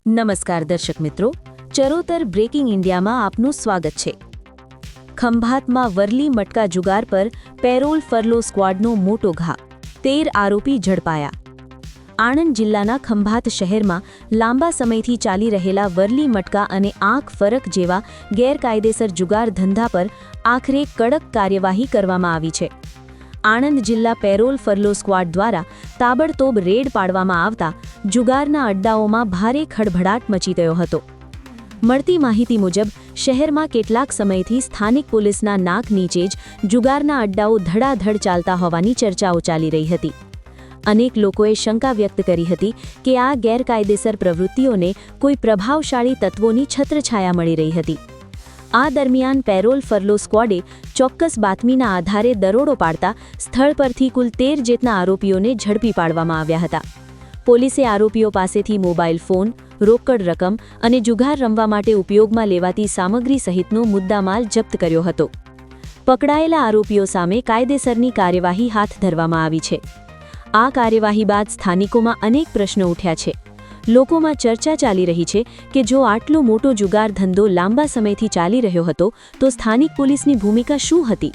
નમસ્કાર દર્શક મિત્રો, ચરોતર બ્રેકિંગ ઇન્ડિયામાં આપનું સ્વાગત છે। ખંભાતમાં વરલી મટકા જુગાર પર પેરોલ ફરલો સ્ક્વોડનો મોટો ઘા, 13 આરોપી ઝડપાયા। આણંદ જિલ્લાના ખંભાત શહેરમાં લાંબા સમયથી ચાલી રહેલા વરલી મટકા અને આંખ ફરક જેવા ગેરકાયદેસર જુગાર ધંધા પર આખરે કડક કાર્યવાહી કરવામાં આવી છે। આણંદ જિલ્લા પેરોલ ફરલો સ્ક્વોડ દ્વારા તાબડતોબ રેડ પાડવામાં આવતા જુગારના અડ્ડાઓમાં ભારે ખળભળાટ મચી ગયો હતો। મળતી માહિતી મુજબ શહેરમાં કેટલાક સમયથી સ્થાનિક પોલીસના નાક નીચે જ જુગારના અડ્ડાઓ ધડાધડ ચાલતા હોવાની ચર્ચાઓ ચાલી રહી હતી। અનેક લોકોએ શંકા વ્યક્ત કરી હતી કે આ ગેરકાયદેસર પ્રવૃત્તિઓને કોઈ પ્રભાવશાળી તત્વોની છત્રછાયા મળી રહી હતી। આ દરમિયાન પેરોલ ફરલો સ્ક્વોડે ચોક્કસ બાતમીના આધારે દરોડો પાડતા સ્થળ પરથી કુલ 13 જેટલા આરોપીઓને ઝડપી પાડવામાં આવ્યા હતા। પોલીસે આરોપીઓ પાસેથી મોબાઈલ ફોન, રોકડ રકમ અને જુગાર રમવા માટે ઉપયોગમાં લેવાતી સામગ્રી સહિતનો મુદ્દામાલ જપ્ત કર્યો હતો। પકડાયેલા આરોપીઓ સામે કાયદેસરની કાર્યવાહી હાથ ધરવામાં આવી છે। આ કાર્યવાહી બાદ સ્થાનિકોમાં અનેક પ્રશ્નો ઉઠ્યા છે। લોકોમાં ચર્ચા ચાલી રહી છે કે જો આટલો મોટો જુગાર ધંધો લાંબા સમયથી ચાલી રહ્યો હતો તો સ્થાનિક પોલીસની ભૂમિકા શું હતી?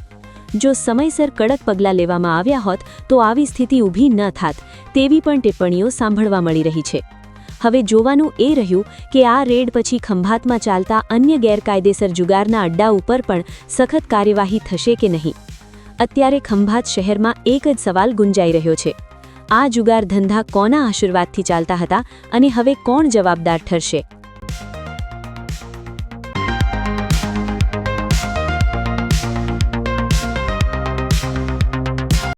જો સમયસર કડક પગલાં લેવામાં આવ્યા હોત તો આવી સ્થિતિ ઊભી ન થાત, તેવી પણ ટિપ્પણીઓ સાંભળવા મળી રહી છે। હવે જોવાનું એ રહ્યું કે આ રેડ પછી ખંભાતમાં ચાલતા અન્ય ગેરકાયદેસર જુગારના અડ્ડા ઉપર પણ સખત કાર્યવાહી થશે કે નહીં? અત્યારે ખંભાત શહેરમાં એક જ સવાલ ગુંજાઈ રહ્યો છે, આ જુગાર ધંધા કોના આશીર્વાદથી ચાલતા હતા અને હવે કોણ જવાબદાર ઠરશે?